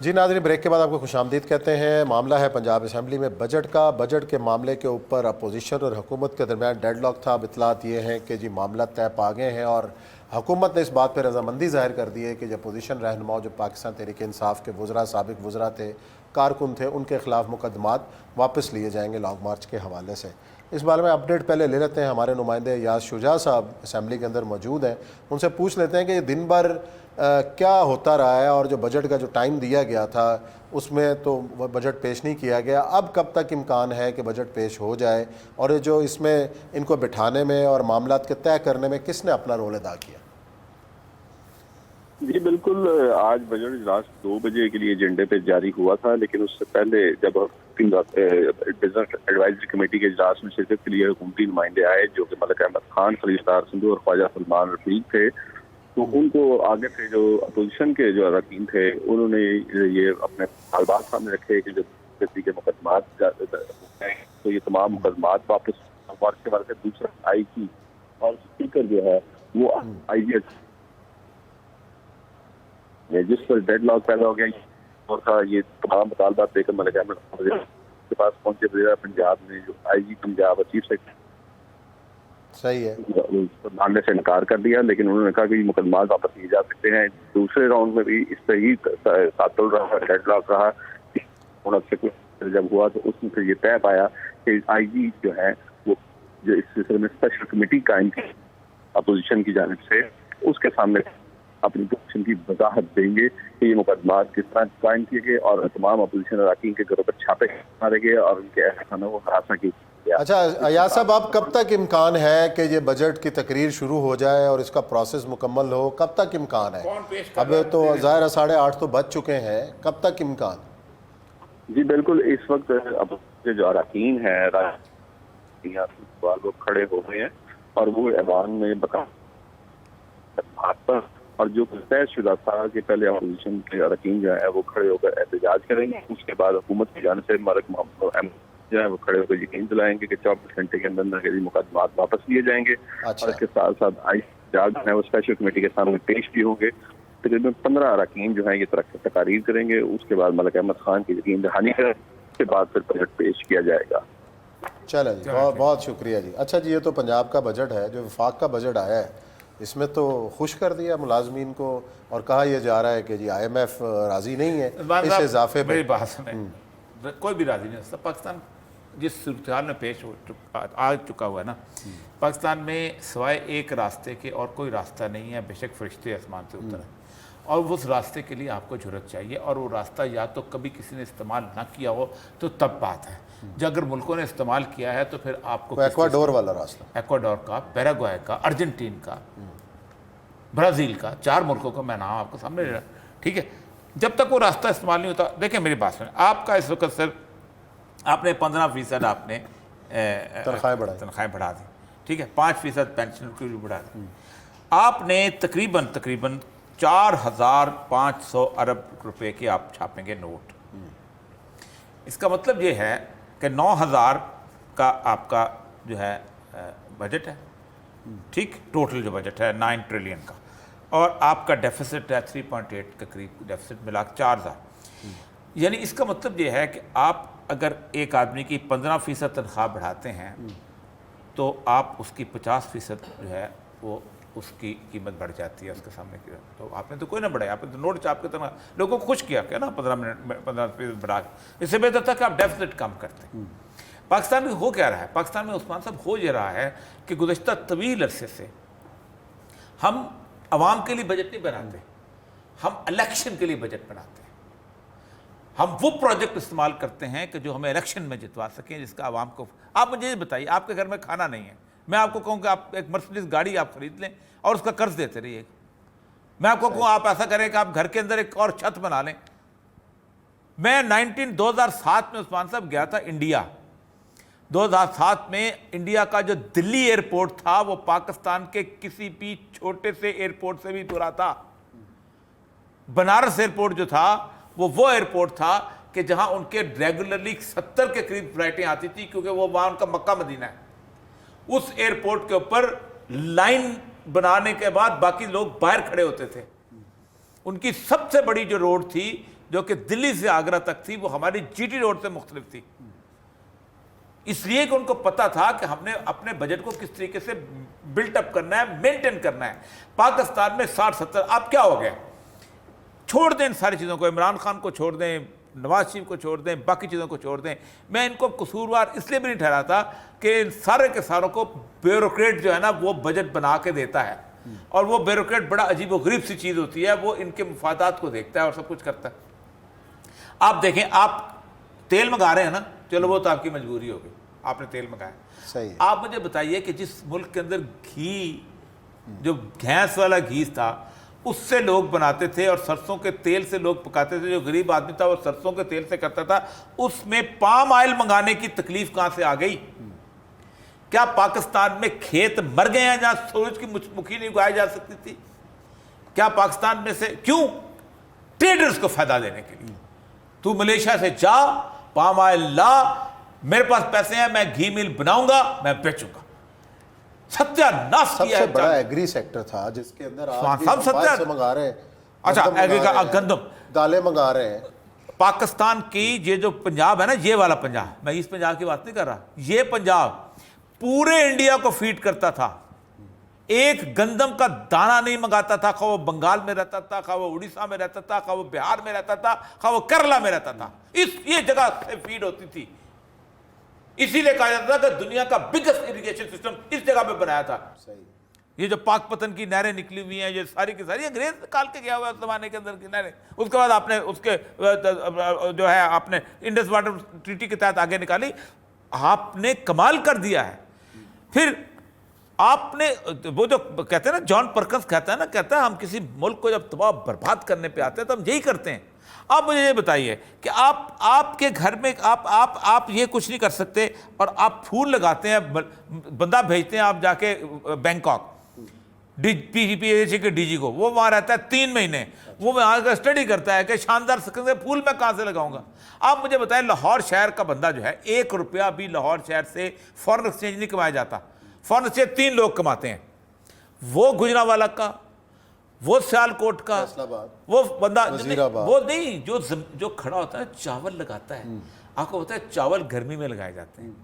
जी नाज़रीन, ब्रेक के बाद आपको खुशामदीद कहते हैं। मामला है पंजाब असम्बली में बजट का। बजट के मामले के ऊपर अपोजिशन और हुकूमत के दरमियान डेडलॉक था। अब इतलात ये हैं कि जी मामला तय पा गए हैं और हुकूमत ने इस बात पर रजामंदी ज़ाहिर कर दी है कि जो अपोजिशन रहनुमा जो पाकिस्तान तहरीक इंसाफ के वज़रा, साबिक वज़रा थे, कारकुन थे, उनके ख़िलाफ़ मुकदमात वापस लिए जाएंगे लॉन्ग मार्च के हवाले से। इस बारे में अपडेट पहले ले लेते हैं। हमारे नुमाइंदे याज शुजा साहब असम्बली के अंदर मौजूद हैं, उनसे पूछ लेते हैं कि दिन भर क्या होता रहा है और जो बजट का जो टाइम दिया गया था उसमें तो वह बजट पेश नहीं किया गया। अब कब तक इम्कान है कि बजट पेश हो जाए और जो इसमें इनको बिठाने में और मामलात के तय करने में किसने अपना रोल अदा किया? जी बिल्कुल, आज बजट इजलास 2 बजे के लिए एजेंडे पे जारी हुआ था, लेकिन उससे पहले जब बिजनेस एडवाइजरी कमेटी के इजलास में शिरकत के लिए हुकूमती नुमाइंदे आए जो कि मलिक अहमद खान, खलीलुद्दीन सिंधु और ख्वाजा सलमान रफीक थे, तो उनको आगे से जो अपोजिशन के जो अरकान थे उन्होंने ये अपने सवाल सामने रखे कि जो के मुकदमात तो ये तमाम मुकदमात वापस के बाद से दूसरा IG और स्पीकर जो है वो IG जिस पर डेडलॉक पैदा हो गया और था ये तमाम मुतालबा लेकर मलिक अहमद के पास पहुंचे वज़ीर पंजाब ने जो IG पंजाब और चीफ सेक्रेटरी सही है मानने से इनकार कर दिया, लेकिन उन्होंने कहा कि ये मुकदमात वापस लिए जा सकते हैं। दूसरे राउंड में भी इस पर ही तातुल रहा, डेडलॉक रहा। जब हुआ तो उसमें फिर ये तय पाया कि IG जो है वो जो इस सिलसिले में स्पेशल कमेटी कायम की अपोजिशन की जानिब से, उसके सामने अपनी पोजीशन की वजाहत देंगे कि ये मुकदमात किस तरह कायम किए गए और तमाम अपोजिशन अरकान के घरों पर छापे मारे गए और उनके अहसानों को हरासा की। अच्छा अयाज साहब, अब कब तक इम्कान है कि ये बजट की तकरीर शुरू हो जाए और इसका प्रोसेस मुकम्मल हो? कब तक इम्कान है? अब तो ज़ाहिर 8:30 तो बज चुके हैं, कब तक इम्कान? जी बिल्कुल, इस वक्त अब जो अरकान है वो खड़े हो गए हैं और वो ऐवान में बका और जो तयशुदा था कि पहले अपोजिशन के अरकान जो है वो खड़े होकर एहतजाज करेंगे, उसके बाद हुकूमत की जानिब से मलिक जो है वो खड़े होकर यकीन दिलाएंगे कि 24 घंटे के अंदर अंदर मुकदमात वापस लिए जाएंगे। अच्छा। और इसके साथ साथ जज है वो स्पेशल कमेटी के सामने पेश भी होंगे। तकरीबन 15 अरकान जो है ये तकारीर करेंगे, उसके बाद मलिक अहमद खान की यकीन दहानी करें, उसके बाद फिर बजट पेश किया जाएगा। चलो जी, बहुत बहुत शुक्रिया जी। अच्छा जी, ये तो पंजाब का बजट है। जो वफाक का बजट आया है इसमें तो खुश कर दिया मुलाजमीन को और कहा यह जा रहा है कि जी IMF राजी नहीं है इस इजाफे पर। मेरी बात सुने, कोई भी राजी नहीं हो सकता। पाकिस्तान जिस सूरत में पेश हो आ चुका हुआ है ना, पाकिस्तान में सिवाय एक रास्ते के और कोई रास्ता नहीं है। बेशक फरिश्ते आसमान से उतर और उस रास्ते के लिए आपको जरूरत चाहिए और वो रास्ता या तो कभी किसी ने इस्तेमाल ना किया हो तो तब बात है। जो अगर मुल्कों ने इस्तेमाल किया है तो फिर आपको एक्वाडोर वाला रास्ता, एक्वाडोर का, पैराग्वे का, अर्जेंटीन का, ब्राज़ील का, 4 मुल्कों का मैं नाम आपको सामने दे रहा, ठीक है। जब तक वो रास्ता इस्तेमाल नहीं होता, देखें मेरी बात सुने, आपका इस वक्त सर आपने 15% आपने तनख्वाहें बढ़ा दी, ठीक है, 5% पेंशन की भी बढ़ा दी। आपने तकरीबन 4,500 अरब रुपए के आप छापेंगे नोट। इसका मतलब ये है कि 9,000 का आपका जो है बजट है, ठीक, टोटल जो बजट है 9 ट्रिलियन का, और आपका डेफिसिट है 3.8 के करीब डेफिसिट मिला 4,000। यानी इसका मतलब ये है कि आप अगर एक आदमी की 15% तनख्वाह बढ़ाते हैं तो आप उसकी 50% जो है वो उसकी कीमत बढ़ जाती है उसके सामने की। तो आपने तो कोई ना बढ़ाया, आपने तो नोट चाप के तनख्वाह लोगों को खुश किया क्या ना, 15% बढ़ा के। इससे बेहतर था कि आप डेफिसिट कम करते। पाकिस्तान में हो क्या रहा है? पाकिस्तान में उस्मान साहब हो ये रहा है कि गुज़श्ता तवील अरसे से हम आवाम के लिए बजट नहीं बनाते, हम इलेक्शन के लिए बजट बनाते हैं। हम वो प्रोजेक्ट इस्तेमाल करते हैं कि जो हमें इलेक्शन में जितवा सकें, जिसका आवाम को। आप मुझे ये बताइए, आपके घर में खाना नहीं है, मैं आपको कहूँ कि आप एक मर्सिडीज गाड़ी आप खरीद लें और उसका कर्ज देते रहिए। मैं आपको कहूँ आप ऐसा करें कि आप घर के अंदर एक और छत बना लें। मैं 2007 में उस्मान साहब गया था इंडिया। 2007 में इंडिया का जो दिल्ली एयरपोर्ट था वो पाकिस्तान के किसी भी छोटे से एयरपोर्ट से भी बुरा था। बनारस एयरपोर्ट जो था वो एयरपोर्ट था कि जहां उनके रेगुलरली 70 के करीब फ्लाइटें आती थी, क्योंकि वो वहां उनका मक्का मदीना है। उस एयरपोर्ट के ऊपर लाइन बनाने के बाद बाकी लोग बाहर खड़े होते थे। उनकी सबसे बड़ी जो रोड थी जो कि दिल्ली से आगरा तक थी, वो हमारी जीटी रोड से मुख्तलिफ थी, इसलिए कि उनको पता था कि हमने अपने बजट को किस तरीके से बिल्टअप करना है, मेंटेन करना है। पाकिस्तान में 60-70, अब क्या हो गया, छोड़ दें इन सारी चीज़ों को, इमरान खान को छोड़ दें, नवाज शरीफ को छोड़ दें, बाकी चीज़ों को छोड़ दें। मैं इनको कसूरवार इसलिए भी नहीं ठहराता कि इन सारे के सारों को ब्यूरोक्रेट जो है ना वो बजट बना के देता है, और वो ब्यूरोक्रेट बड़ा अजीब व गरीब सी चीज़ होती है, वो इनके मफादात को देखता है और सब कुछ करता है। आप देखें, आप तेल मंगा रहे हैं ना, चलो वो तो आपकी मजबूरी होगी, आपने तेल मंगाया, सही। आप मुझे बताइए कि जिस मुल्क के अंदर घी, जो भैंस वाला घी था, उससे लोग बनाते थे और सरसों के तेल से लोग पकाते थे, जो गरीब आदमी था वो सरसों के तेल से करता था, उसमें पाम ऑयल मंगाने की तकलीफ कहां से आ गई? क्या पाकिस्तान में खेत मर गए हैं जहां सूरज की मुखी नहीं उगाई जा सकती थी? क्या पाकिस्तान में से, क्यों? ट्रेडर्स को फायदा देने के लिए। तू मलेशिया से जा, पाम ऑयल ला, मेरे पास पैसे हैं, मैं घी मिल बनाऊंगा, मैं बेचूंगा। सत्यानाश किया सबसे है। बड़ा एग्री सेक्टर था जिसके अंदर आज भी सब हम सत्या- बाहर से मंगा रहे हैं। अच्छा, गंदम एग्री मंगा का रहे हैं, गंदम, दालें मंगा रहे हैं। पाकिस्तान की ये जो पंजाब है ना, ये वाला पंजाब, मैं इस पंजाब की बात नहीं कर रहा, ये पंजाब पूरे इंडिया को फीड करता था। एक गंदम का दाना नहीं मंगाता था, खा वो बंगाल में रहता था, खा वो उड़ीसा में रहता था, खा वो बिहार में रहता था, खा वो केरला में रहता था, ये जगह से फीड होती थी। इसीलिए कहा जाता था कि दुनिया का बिगेस्ट इरिगेशन सिस्टम इस जगह पे बनाया था। सही। ये जो पाकपतन की नहरें निकली हुई हैं, ये सारी की सारी अंग्रेज निकाल के गया हुआ है उस जमाने के अंदर की नहरें। उसके बाद आपने उसके जो है आपने इंडस वाटर ट्रीटी के तहत आगे निकाली, आपने कमाल कर दिया है। फिर आपने वो जो कहते हैं ना, जॉन परकंस कहता है ना, कहता है हम किसी मुल्क को जब तबाह बर्बाद करने पे आते हैं तो हम यही करते हैं। आप मुझे ये बताइए कि आपके घर में आप ये कुछ नहीं कर सकते और आप फूल लगाते हैं, बंदा भेजते हैं आप जाके बैंकॉक पीजीपीएसी के डीजी को, वो वहाँ रहता है 3 महीने, वो वहाँ का स्टडी करता है कि शानदार फूल मैं कहाँ से लगाऊंगा। आप मुझे बताएं, लाहौर शहर का बंदा जो है, 1 रुपया भी लाहौर शहर से फॉरेन एक्सचेंज नहीं कमाया जाता। फॉरेन एक्सचेंज 3 लोग कमाते हैं, वो गुजरांवाला का, वो सियालकोट का, वो बंदा, वो नहीं, जो खड़ा होता है चावल लगाता है। आपको पता है चावल गर्मी में लगाए जाते हैं,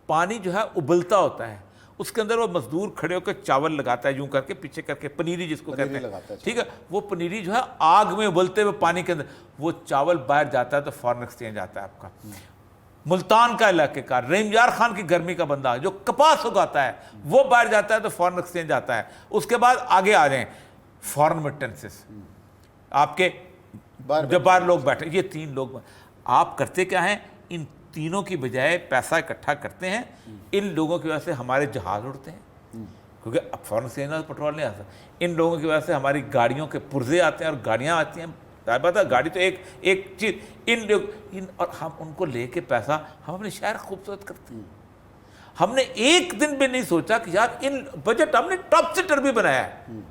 पानी जो है उबलता होता है, उसके अंदर वो मजदूर खड़े होकर चावल लगाता है, यूं करके पीछे करके, पनीरी जिसको कहते हैं, ठीक है। वो पनीरी जो है आग में उबलते हुए पानी के अंदर, वो चावल बाहर जाता है तो फॉरेन एक्सचेंज आता है आपका। मुल्तान का इलाके का रेमयार खान की गर्मी का बंदा जो कपास उगाता है, वो बाहर जाता है तो फॉरेन एक्सचेंज आता है। उसके बाद आगे आ जाएं फॉरेन मिटेंसेस, आपके जब बाहर लोग बैठे, ये 3 लोग। आप करते क्या हैं, इन तीनों की बजाय पैसा इकट्ठा करते हैं, इन लोगों की वजह से हमारे जहाज उड़ते हैं, क्योंकि अब फॉरेन से पेट्रोल नहीं आता। इन लोगों की वजह से हमारी गाड़ियों के पुर्जे आते हैं और गाड़ियाँ आती हैं। पता, गाड़ी तो एक चीज़, इन और हम उनको लेके पैसा, हम अपने शहर खूबसूरत करते हैं। हमने एक दिन भी नहीं सोचा कि यार इन बजट हमने टॉप सेटर भी बनाया है।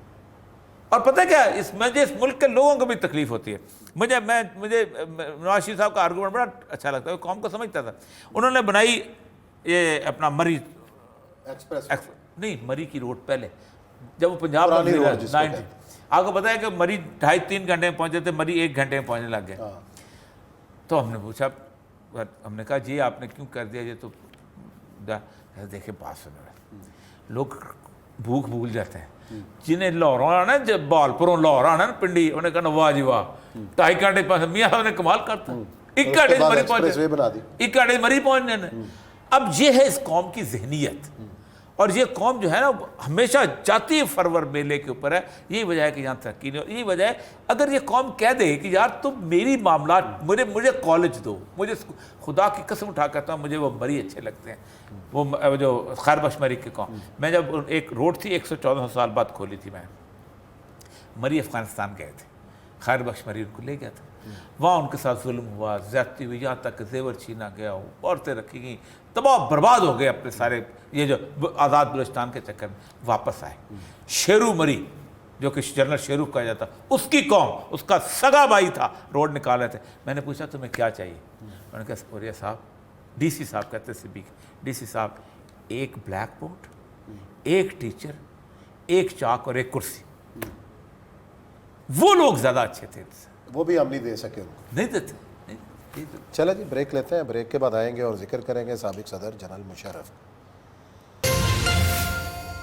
और पता क्या, मुझे इस मुल्क के लोगों को भी तकलीफ होती है। मुझे नवाज शरीफ साहब का आर्गूमेंट बड़ा अच्छा लगता है, वो कौम को समझता था। उन्होंने बनाई ये अपना मरी एक्सप्रेस, नहीं मरी की रोड, पहले जब वो पंजाब में, आपको पता है कि मरी 2.5-3 घंटे में पहुंचे थे, मरी 1 घंटे में पहुंचने लग गए। तो हमने पूछा, हमने कहा जी आपने क्यों कर दिया ये? तो देखे बात सुनो, लोग भूख भूल जाते हैं। जिन्हें लाहौर आना, जब बालपुरों लाहौर आना ना पिंडी, उन्हें कहना वाह जी वाह, 2.5 घंटे पास मियाँ साहब ने कमाल करता, 1 घंटे मरी पहुंचे, 1 घंटे मरी पहुंचने ने। अब ये है इस कौम की जहनीत, और ये कौम जो है ना हमेशा जाती फरवर मेले के ऊपर है। यही वजह है कि यहाँ तरक्की नहीं, यही वजह है। अगर ये कौम कह दे कि यार तुम मेरी मामला, मुझे कॉलेज दो, मुझे खुदा की कसम उठा करता हूँ, मुझे वो मरी अच्छे लगते हैं, वो जो खैर बख्श मरी की कौम। मैं जब एक रोड थी 114 साल बाद खोली थी, मैं मरी अफगानिस्तान गए थे, खैर बख्श मरी उनको ले गया था, वहाँ उनके साथ जुल्म हुआ, ज्यादती हुई, यहाँ तक जेवर छीना गया, औरतें रखी गई, तबाह बर्बाद हो गए अपने सारे। ये जो आज़ाद बलूचिस्तान के चक्कर में वापस आए। शेरू मरी, जो कि जनरल शेरू कहा जाता, उसकी कौम, उसका सगा भाई था, रोड निकाल रहे थे। मैंने पूछा तुम्हें क्या चाहिए? मैंने कहा सपोरिया साहब, डीसी साहब कहते सिबी, डीसी साहब, 1 ब्लैक बोर्ड, 1 टीचर, 1 चाक और 1 कुर्सी। वो लोग ज़्यादा अच्छे थे। वो भी हम नहीं दे सके उनको। नहीं देते, नहीं देते। चलो जी, ब्रेक लेते हैं, ब्रेक के बाद आएंगे और जिक्र करेंगे साबिक सदर जनरल मुशर्रफ।